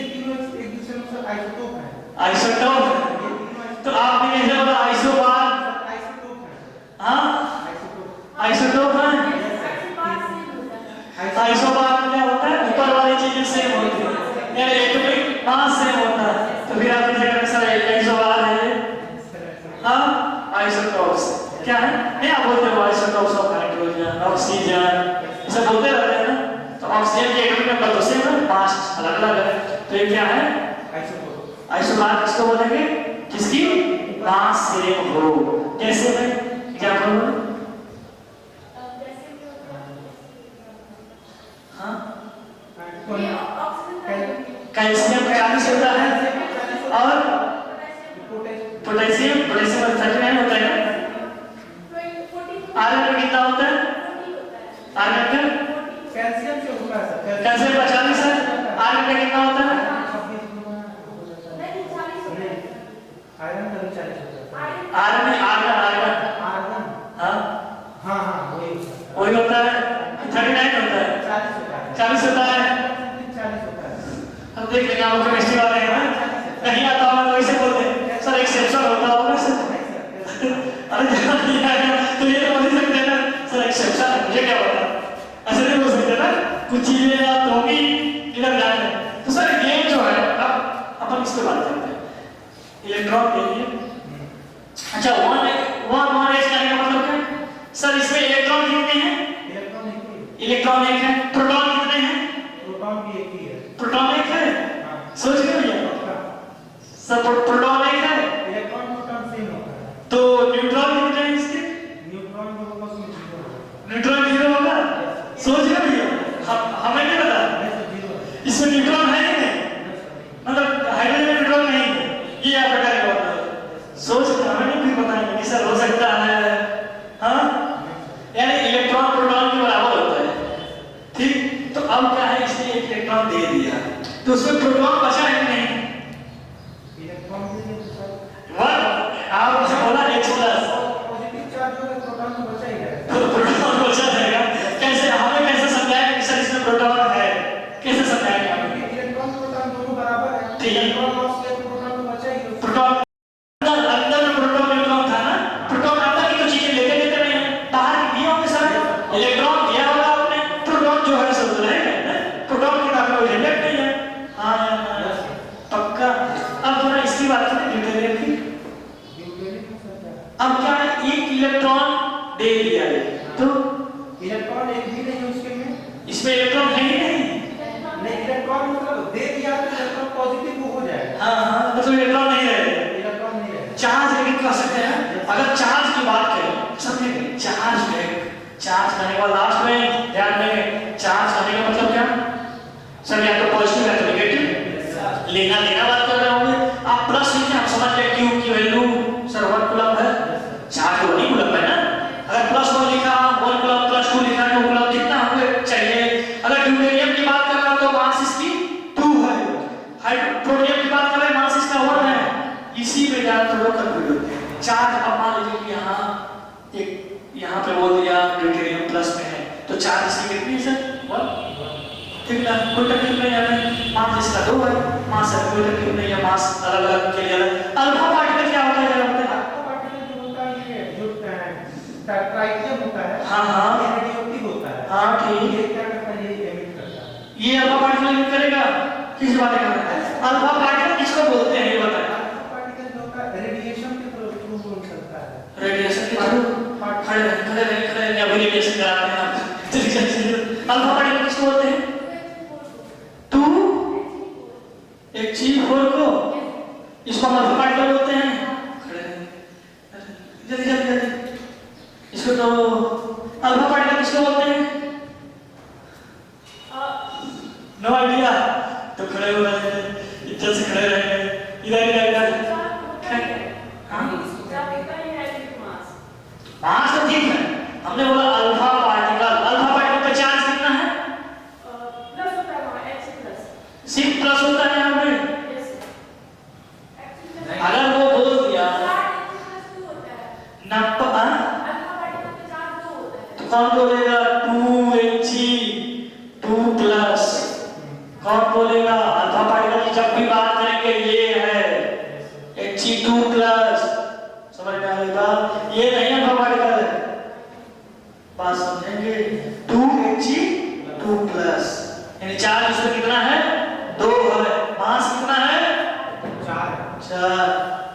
तीनों एक दूसरे में आइसोटोप है। आइसोटोप? तो आपने कैसे बोला आइसोबार? हाँ, आइसोटोप है। आइसोबार में क्या होता है? ऊपर वाली चीजें सेम होती है, यानी एटॉमिक मास सेम होता है। तो फिर आप कैसे करें सर आइसोबार है? हाँ, आइसोटोप्स क्या है? नहीं आप बोलते हो आइसोटोप्स ऑफ नाइट्रोजन, ऑक्सीजन, इसे बोलते रहते हैं ना। तो ऑक्सीजन के एटॉमिक नंबर तो सेम है, मास अलग अलग है, तो ये क्या है? आइसोटोप। आइसोबार किसको बोलेंगे? जिसकी मास सेम हो। जैसे मैं एग्जांपल दूं, हाँ, कैल्शियम 40 होता है और पोटेशियम 39 होता है। आयरन में कितना होता है? आयरन में कैल्शियम से होता है सर, कैल्शियम 40 है। आयरन में कितना होता है? Argon argon argon argon. हाँ हाँ हाँ वही होता है। वही होता है 39 होता है 40 होता है। 40 होता है 40 होता है। हम देख लेंगे आपको केमिस्ट्री वाले हैं ना नहीं आता होगा तो ऐसे बोलते हैं सर एक्सेप्शन होता होगा सर अरे तो ये तो बोल ही सकते हैं ना सर एक्सेप्शन है मुझे क्या पता ऐसे नहीं बोल सकते ना कुछ चीजें आप तो भी इधर जाने तो सर ये जो है अब अपन इस पे बात करते हैं इलेक्ट्रॉन के लिए अच्छा वन एच कहने का मतलब क्या है सर इसमें इलेक्ट्रॉन कितने हैं इलेक्ट्रॉन एक है प्रोटॉन कितने हैं प्रोटॉन भी एक ही है। प्रोटॉन एक है सोच के भैया सर प्रोटॉन एक है इलेक्ट्रॉन प्रोटॉन सेम होता है। तो न्यूट्रॉन कितने हैं इसके न्यूट्रॉन का बस में 0 होगा। न्यूट्रॉन 0 होगा सोच के भैया हमें नहीं पता नहीं तो 0 है। इसमें न्यूट्रॉन है कि नहीं मतलब हाइड्रोजन में न्यूट्रॉन नहीं है ये आप बता रहे हो सोच के हमें नहीं पता है कि सर हो सकता है हाँ यानी इलेक्ट्रॉन प्रोटॉन के बराबर होता है ठीक तो अब क्या है इसने एक इलेक्ट्रॉन दे दिया तो उसमें प्रोटॉन बचा है कि नहीं इलेक्ट्रॉन भी नहीं बचा। वन आप उसे बोला H+ पॉजिटिव चार्ज होगा प्रोटॉन तो बचा ही रहेगा। तो प्रोटॉन बचा रहेगा कैसे हमें कैसे समझाया कि सर इसमें प्रोटॉन है कैसे समझाया हमें इलेक्ट्रॉन प्रोटॉन दोनों बराबर है। ठीक है। इलेक्ट्रॉन लॉस किया तो प्रोटॉन तो बचा ही होगा। प्रोटॉन अंदर में प्रोटॉन न्यूट्रॉन था ना प्रोटॉन अंदर की तो चीजें लेते लेते नहीं है बाहर दिए होंगे सर इलेक्ट्रॉन दिया होगा आपने प्रोटॉन जो है सब रहेगा प्रोटॉन की ताकत कोई झंझट नहीं है हाँ पक्का अब थोड़ा इसकी बात करें ड्यूटेरियम की अब क्या है एक इलेक्ट्रॉन दे दिया है तो इलेक्ट्रॉन एक भी नहीं है उसके में। इसमें इलेक्ट्रॉन है ही नहीं नहीं इलेक्ट्रॉन मतलब दे दिया तो इलेक्ट्रॉन पॉजिटिव हो जाएगा। हाँ हाँ मतलब इलेक्ट्रॉन नहीं रहेगा इलेक्ट्रॉन नहीं रहेगा। चार्ज लेकिन कर सकते हैं अगर चार्ज की बात करें समझे चार्ज है चार्ज करने के बाद लास्ट में ध्यान देंगे चार्ज करने का मतलब क्या सर या तो पॉजिटिव या तो नेगेटिव लेना देना बात कर रहे होंगे आप प्लस लिखें आप समझ गए क्यू की वैल्यू सर 1 कूलम है चार्ज तो 1 कूलम है ना अगर प्लस 1 लिखा 1 कूलम प्लस 2 लिखा 2 कूलम कितना हमें चाहिए अगर ड्यूटेरियम की बात कर रहे हो तो मास इसकी 2 है हाइड्रोजन की बात कर रहे हैं मास इसका 1 है इसी में ज्यादातर लोग कंफ्यूज होते हैं चार्ज अब मान लीजिए कि यहाँ पे बोल दिया ड्यूटेरियम प्लस में है तो चार्ज इसकी कितनी है सर 1 ठीक है कोई तकलीफ नहीं है मास इसका 2 है मास है कोई तकलीफ नहीं है मास अलग अलग के लिए अलग अल्फा पार्टिकल क्या होता है जरा बताइए अल्फा पार्टिकल जो होता है ये जो ट्राइटियम होता है हाँ हाँ ये रेडियोएक्टिव होता है। हाँ ठीक ये क्या करता है ये एमिट करता है। ये अल्फा पार्टिकल एमिट करेगा किस बात कर रहा है अल्फा पार्टिकल किसको बोलते हैं ये बताएं अल्फा पार्टिकल जो होता है रेडिएशन के थ्रू बोल सकता है। रेडिएशन के थ्रू खड़े अभी रेडिएशन कराते हैं आप अल्फा पार्टिकल किसको बोलते हैं टू H4 को इसको हम अल्फा पार्टिकल बोलते हैं खड़े जल्दी जल्दी जल्दी इसको तो अल्फा पार्टिकल किसको बोलते हैं नो आइडिया तो खड़े हो रहे हैं इधर से खड़े रहेंगे इधर इधर इधर हाँ मास तो ठीक है हमने बोला अल्फा पार्टिकल का चार्ज कितना है सिर्फ प्लस होता है यहाँ पे अगर वो बोल दिया नब्बे तो कौन बोलेगा 2He2+ कौन बोलेगा अल्फा पार्टिकल की जब भी बात करेंगे ये है He2+ समझ में आएगा ये नहीं अल्फा पार्टिकल है बात समझेंगे 2He2+ यानी चार्ज इसमें कितना है 2 है मास कितना है 4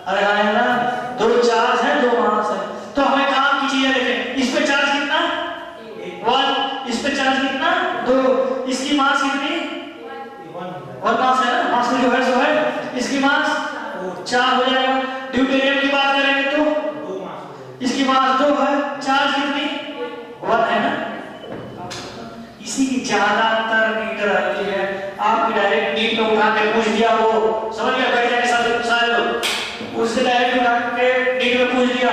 अरे हाँ है ना 2 चार्ज है 2 मास है तो हमें काम की चीजें देखें इस पे चार्ज कितना 1 इस पे चार्ज कितना 2 इसकी मास कितनी 1 मास है ना मास में जो है सो है इसकी मास 4 हो जाएगा ड्यूटेरियम की बात करेंगे तो इसकी मास 2 है चार्ज कितनी 1 है ना इसी की ज्यादातर मीटर आती है आपको डायरेक्ट नीट में उठा के पूछ दिया वो समझ गया बैठ जाके सारे लोग उससे डायरेक्ट उठा के नीट में पूछ दिया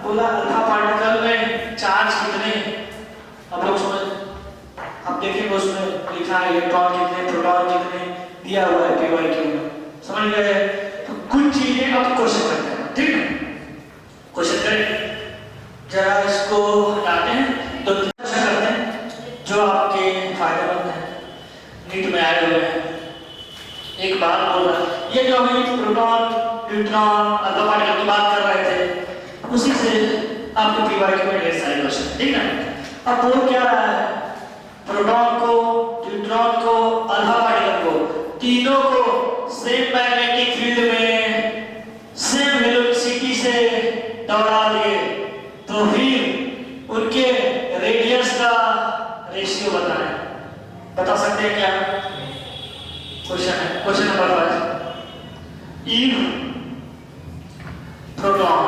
बोला अल्फा पार्टिकल में चार्ज कितने अब लोग समझ अब देखेंगे उसमें लिखा है इलेक्ट्रॉन कितने प्रोटॉन कितने दिया हुआ है पीवाईक्यू में समझ गए तो कुछ चीजें अब क्वेश्चन करते हैं ठीक है होता है। ये जो अभी प्रोटॉन, न्यूट्रॉन, अल्फा पार्टिकल की बात कर रहे थे, उसी से आपके पीवाईक्यू में ढेर सारे क्वेश्चन, ठीक है। अब बोल क्या रहा है, प्रोटॉन को, न्यूट्रॉन को, अल्फा पार्टिकल को, तीनों को सेम मैग्नेटिक फील्ड में सेम वेलोसिटी से दौड़ा दिए तो फिर उनके रेडियस का रेशियो बताएं। बता सकते हैं क्या? क्वेश्चन है, question number 5। If proton,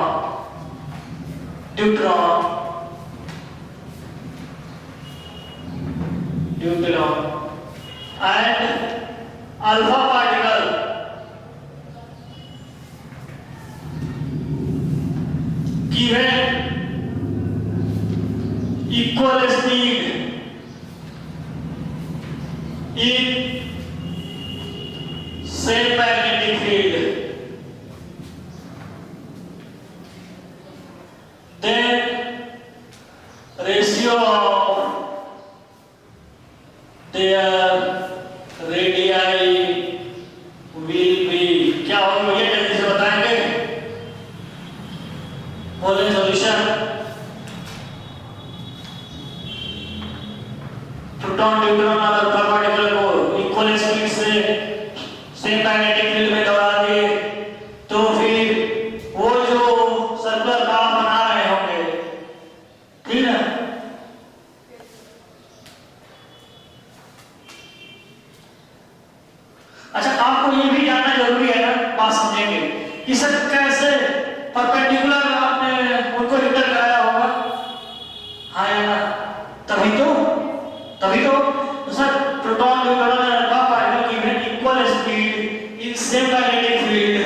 neutron, and alpha particle given equal speed in same magnetic field, then ratio of their radii will be, क्या होगा ये जल्दी से बताएंगे? बोले सॉल्यूशन। प्रोटॉन, न्यूट्रॉन और अल्फा पार्टिकल को इक्वल स्पीड से सेम मैग्नेटिक फील्ड में दौड़ा दिए तो फिर वो जो सर्कुलर ग्राफ बना रहे होंगे, ठीक है, अच्छा आपको ये भी जानना जरूरी है ना, बात समझेंगे कि सर कैसे परपेंडिकुलर आपने उनको इंटर कराया होगा, हाँ या ना? तभी तो सर प्रोटॉन, न्यूट्रॉन और alpha particle given equal speed in same magnetic field,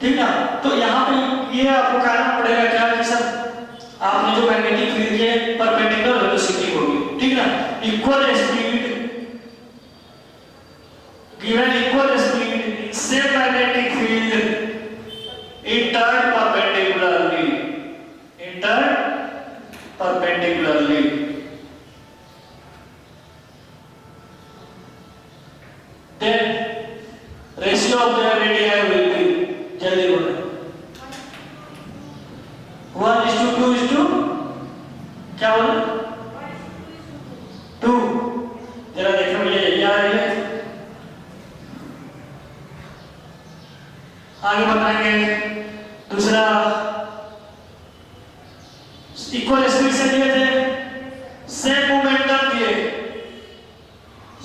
ठीक ना? तो यहाँ पे ये आपको कहना पड़ेगा क्या कि सर आपने जो मैग्नेटिक फील्ड के परपेंडिकुलर वेलोसिटी होगी, ठीक ना, equal speed given equal speed in same magnetic field entered perpendicularly, then ratio of their radii will be, जल्दी बोलो, 1:2 क्या बोले? 2, जरा देखो ये आ रही है, आगे बताएंगे। दूसरा इक्वल स्पीड से दिए थे, सेम मोमेंटम दिए,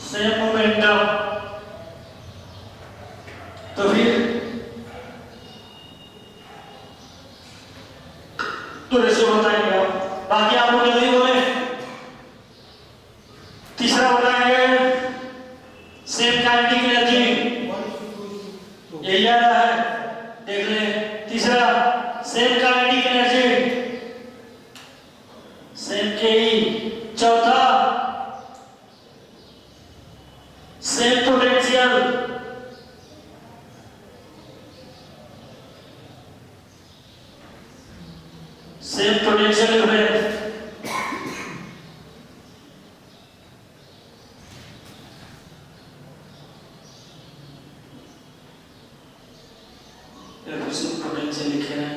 सेम मोमेंटम, तो फिर तो रेशियो बताएंगे आप। बाकी आप लोग जल्दी बोले। तीसरा बताएंगे सेम काइनेटिक एनर्जी, यही आ रहा है, देख ले। तीसरा सेम काइनेटिक एनर्जी, सेम के ही। चौथा same potential, same potential difference, potential लिखे हैं।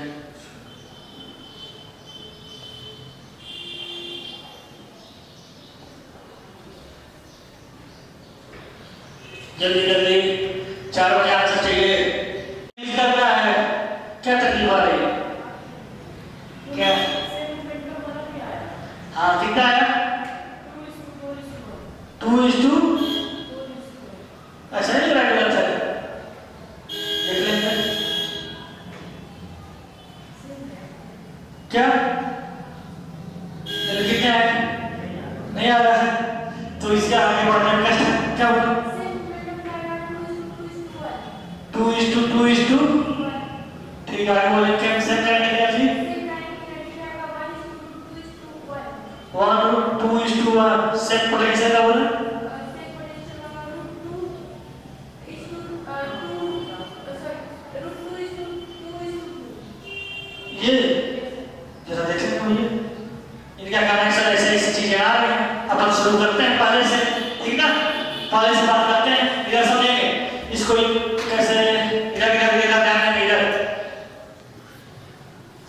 जल्दी जल्दी 4 बजे आंसर चाहिए। करना है, क्या तकलीफ आ रही है? क्या? हाँ कितना है? 2:2। ऐसा नहीं लग रहा है, देख लेते हैं क्या कितना है, नहीं आ रहा है तो इसका आगे बढ़ने में कष्ट क्या होगा? 2:2 ठीक है, आगे बोले क्या सेम करने का जी 1:2:1 सेम पोटेंशियल का बोले ये जरा देख सकते हो, ये इनका कनेक्शन ऐसे चीजें आ रही हैं। अपन शुरू करते हैं पहले से, ठीक ना, पहले से बात करते हैं, इधर समझेंगे इसको। कैसे इधर इधर इधर ध्यान दें, इधर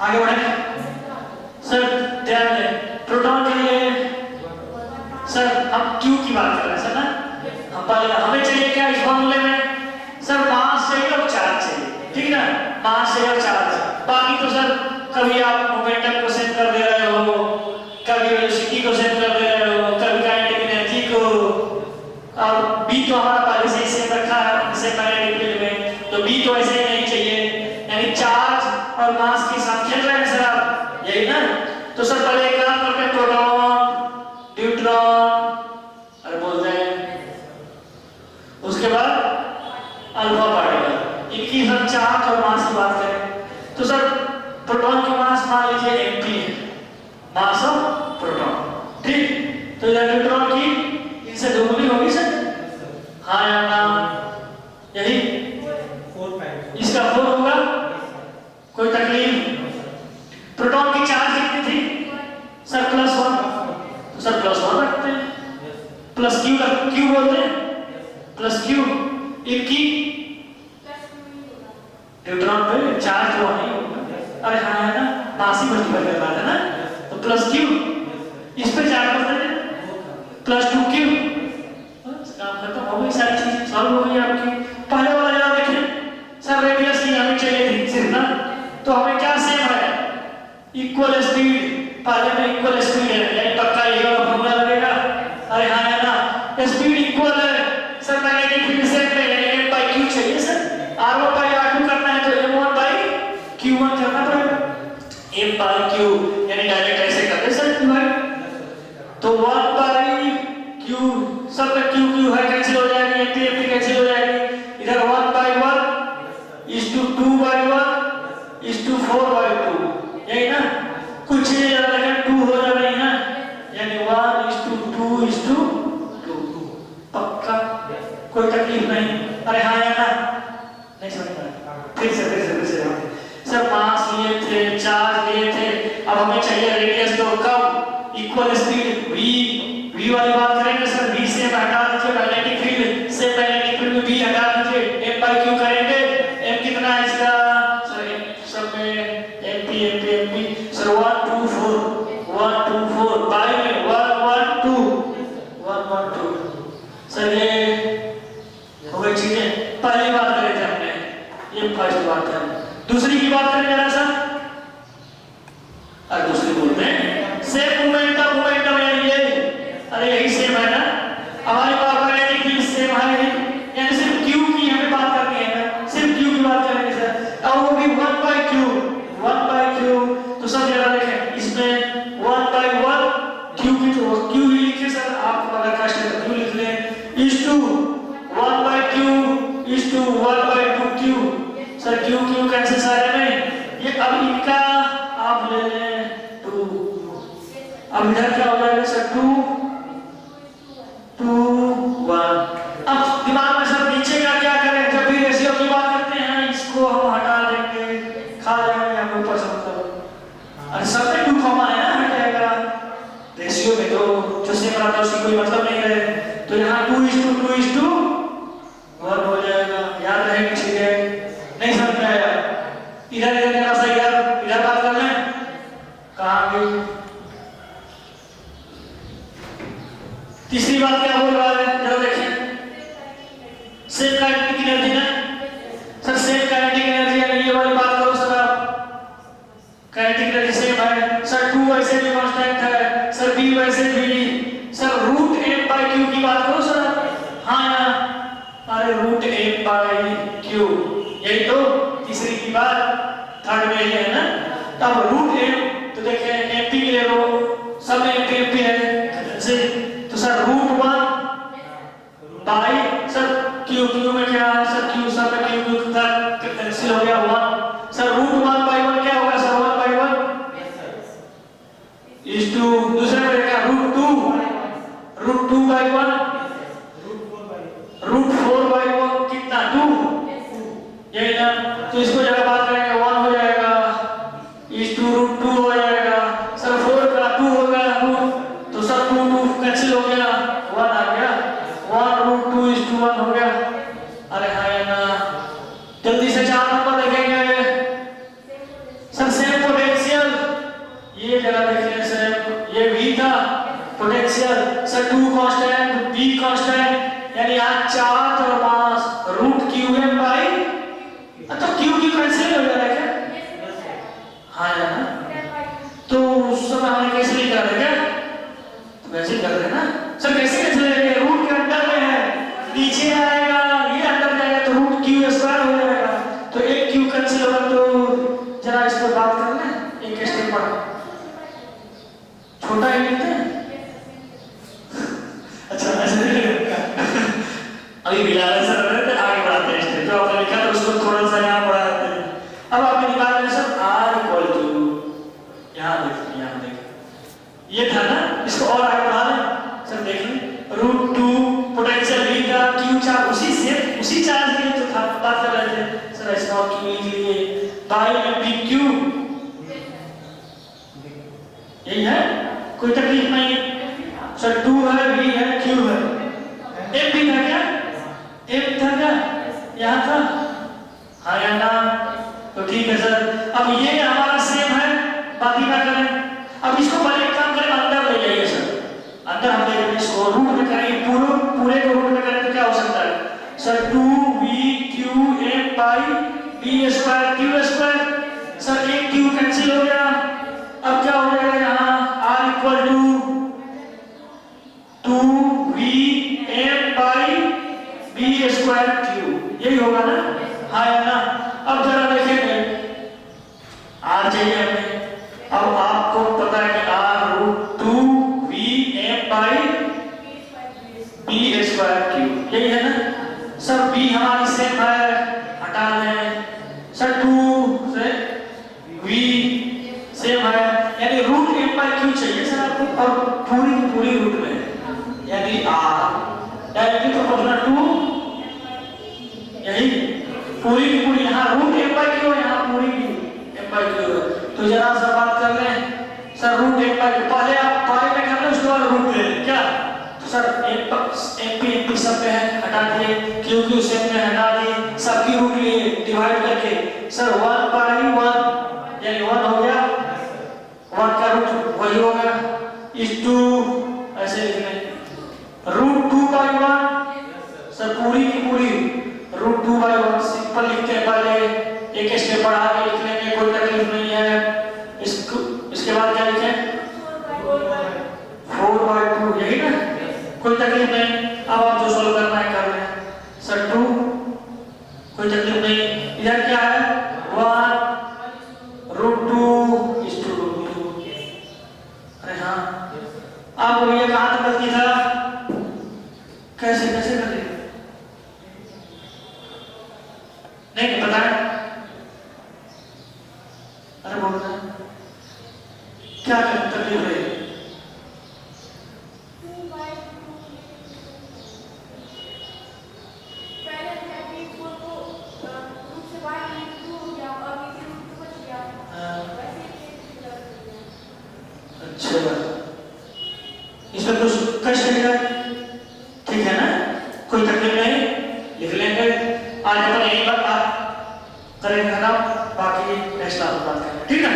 आगे बढ़े सर, ध्यान दें। प्रोटॉन के लिए सर हम क्यू की बात कर रहे हैं सर ना, हम पहले हमें चाहिए क्या इस फॉर्मूले में सर, मास चाहिए और चार्ज चाहिए, ठीक है ना, मास चाहिए और चार्ज। बाकी तो सर कभी आप मोमेंटम को सेट कर दे रहे हो, कभी वेलोसिटी को सेट कर दे रहे हो, कभी काइनेटिक एनर्जी को, और बी तो हमारा पहले से ही सेट रखा है से मैग्नेटिक फील्ड में, तो बी तो ऐसे ही नहीं चाहिए, यानी चार्ज और मास के साथ खेल रहे हैं सर आप, यही ना। तो सर पहले एक काम करते हैं, प्रोटॉन न्यूट्रॉन अरे बोलते हैं, उसके बाद अल्फा पार्टिकल, इनकी सर चार्ज और मास की बात करें तो सर प्रोटॉन की मास मान लीजिए mp है, मास ऑफ प्रोटॉन, ठीक। तो इधर न्यूट्रॉन की इनसे दोगुनी होगी सर, हाँ या ना, यही 4 इसका 4 होगा, कोई तकलीफ। प्रोटॉन की चार्ज कितनी थी सर, +1, तो सर +1 रखते हैं, प्लस क्यू क्यू बोलते हैं, प्लस क्यू। इनकी न्यूट्रॉन पे चार्ज तो नहीं होगा, अरे हाँ है ना, मास ही मल्टीप्लाई कर रहा था ना, तो प्लस क्यू, इस पे चार्ज करते हैं +2q, काम खत्म हो गई, सारी चीजें सॉल्व हो गई आपकी। पहले वाला जरा देखें सर, रेडियस की हमें चाहिए थी सिर्फ ना, तो हमें क्या सेम है, इक्वल स्पीड, पहले में इक्वल स्पीड है, यानी पक्का ये वाला फॉर्मूला लगेगा, अरे हाँ है ना, स्पीड इक्वल है सर, मैग्नेटिक फील्ड सेम में m/q चाहिए सर, r1/r2 करना है तो m1/q1 करना पड़ेगा, m/q यानी डायरेक्ट ऐसे करते सर q है, तो 1/q, सब में q q है कैंसिल हो जाएगी, mp mp कैंसिल हो जाएगी, इधर 1/1 is to 2/1 is to 4/2, यही ना, कुछ चीजें ज्यादा लगे 2 हो जा रही हैं, यानी 1 is to 2 is to 2, पक्का कोई तकलीफ नहीं, अरे हाँ या ना, नहीं समझ में आया, फिर से सर मास लिए थे, चार्ज लिए थे, अब हमें चाहिए रेडियस, तो कब इक्वल स्पीड v वाली बात करेंगे सर, v से हटा दीजिए, मैग्नेटिक फील्ड से मैग्नेटिक फील्ड में v हटा दीजिए, m/q करेंगे, m कितना है इसका सर, सब में mp सर 1 2 4 बाई में 1 1 2 सर, ये हो गई चीजें, पहली बात करें थे हमने, ये फर्स्ट बात है। दूसरी की बात करें जरा सा, और दूसरी बोलते हैं सेम मोमेंटम यानी ये, अरे यही सेम है ना, हमारे पास मैग्नेटिक फील्ड सेम है, यानी सिर्फ q की हमें बात करनी है ना, सिर्फ q की बात करेंगे सर, और वो भी 1/q, तो सब जरा देखें इसमें 1/1 q की, तो q ही लिखे सर, आप अगर कष्ट है तो q लिख लें, is to 1/q is to 1/2q, sir q कैसे सारे में, ये अब इनका आप ले लें 2, अब इधर क्या हो जाएगा सर, 2 2 1। अब दिमाग में सर नीचे का क्या करें, जब भी रेशियो की बात करते हैं इसको हम हटा देंगे, खा जाएंगे हम ऊपर से, मतलब अरे सब में 2 कॉमा है ना, हट जाएगा रेशियो में, तो जो सेम रहा था उसकी कोई मतलब नहीं है, तो यहाँ 2:2:1 हो जाएगा, याद रहेगी चीजें, नहीं समझ में आया, इधर जरा सा इधर बात कर लें, कहाँ गई तीसरी बात, क्या बोल रहा है जरा देखें, सेम काइनेटिक एनर्जी ना सर, सेम काइनेटिक एनर्जी, यानी ये वाली बात करो सर, आप काइनेटिक एनर्जी सेम है सर, 2 वैसे भी कांस्टेंट है सर, b वैसे भी सर, √m/q की बात करो सर आप, हाँ ना, अरे √m/q, यही तो तीसरी की बात, थर्ड में ये है ना, तब √m, तो देखें mp के लिए वो सब में mp है से, तो सर √1 बाई सर q में क्या है सर, q सब में q तक कैंसिल हो गया 1, सर √1/1 क्या होगा सर, 1/1 is to, दूसरे में देखा √2/1 √4/1 कितना 2, यही ना, तो इसको जगह बात करेंगे 1 हो जाएगा, is to √2 हो जाएगा सर, 4 का 2 होगा रूट, तो सर 2 कैंसिल हो गया, 1 आ गया, 1 √2 is to 1 हो गया, अरे हाँ ना, जल्दी से 4 नंबर देखेंगे सर। सेम पोटेंशियल, ये जगह देखिए सर, ये V था potential sir, 2 constant V constant, यानी यहाँ चार्ज और मास रूट QM बाई, तो Q कैंसिल हो जा रहा है क्या? हाँ यार ना, तो उस समय हमने कैसे नहीं कर रहे क्या? तो वैसे ही कर रहे हैं ना सर। कैसे कैंसिल करेंगे? रूट के अंदर में है, नीचे आएगा, ये अंदर जाएगा तो रूट Q स्क्वायर हो जाएगा, तो एक Q कैंसिल होगा। तो जरा इस पर बात कर लें, एक स्टेप पर छोटा ही लिखते हैं। अच्छा अभी बिलाल सर रहे थे, आगे बढ़ाते हैं, जो आपने लिखा था उसको थोड़ा सा यहाँ बढ़ाते हैं। अब आपने निकाला है सर R इक्वल टू, यहाँ देखिए, यहाँ देखिए, ये था ना, इसको और आगे बढ़ा दें सर। देखिए रूट 2 पोटेंशियल V का Q चार्ज, उसी चार्ज के लिए तो था बात कर रहे थे सर। स्मॉल Q लिख लिए बाई PQ, यही है, कोई तकलीफ नहीं सर। 2 है, V है, Q है, M भी था क्या? M था क्या? यहाँ था, हाँ या ना? तो ठीक है सर। अब ये हमारा सेम है, बाकी ना करें। अब इसको पहले एक काम करें, अंदर ले जाइए सर, अंदर हम ले जाइए इसको, रूट में करेंगे, पूरे को रूट में करें तो क्या हो सकता है sir? 2VQM by B square Q square sir. एक Q कैंसिल हो गया, अब क्या हो जाएगा यहाँ? R equal to 2VM by B square Q, यही होगा ना? हाँ या ना? अब जरा देखेंगे, R चाहिए हमें। अब आपको पता है कि R root 2VM by B square Q, यही है ना सर? B हमारी सेम है, हटा दें सर। 2 से V सेम है, यानी रूट M बाई Q चाहिए सर आपको, और पूरी की पूरी रूट में, यानी R डायरेक्टली प्रोपोर्शनल टू, यही पूरी की पूरी, यहाँ रूट M बाई Q, यहाँ पूरी M बाई Q। तो जरा सा बात कर लें sir, root M by Q पहले आप बाई में कर लें, उसके बाद रूट ले लें क्या? तो सर MP सब में है, हटा दिए, Q सेम में हटा दिए, सबकी रूट लिए डिवाइड करके सर 1 बाई 1, यानी 1 हो गया, 1 का रूट वही होगा, इस 2 ऐसे लिख लें। रूट 2 बाई 1 सर, पूरी की पूरी रूट 2 बाई 1 सिंपल लिखते हैं, पहले एक स्टेप बढ़ा के लिख लेंगे, कोई तकलीफ नहीं है। इसके बाद क्या लिखें? 4 बाई 2, यही ना, कोई तकलीफ नहीं। अब आप जो सॉल्व करना है कर लें सर। 2 कोई तकलीफ नहीं, इधर क्या है? 1 रूट 2 इस 2 रूट 2। अरे हाँ, आपको ये कहाँ तक गलती था? कैसे कैसे कर दिया? नहीं बताएं, अरे बोल रहे क्या कर तकलीफ है? अच्छा, इसमें कुछ कष्ट है, ठीक है ना, कोई तकलीफ नहीं, लिख लेंगे। आज अपन यही बात करेंगे ना, बाकी नेक्स्ट बात करेंगे, ठीक है।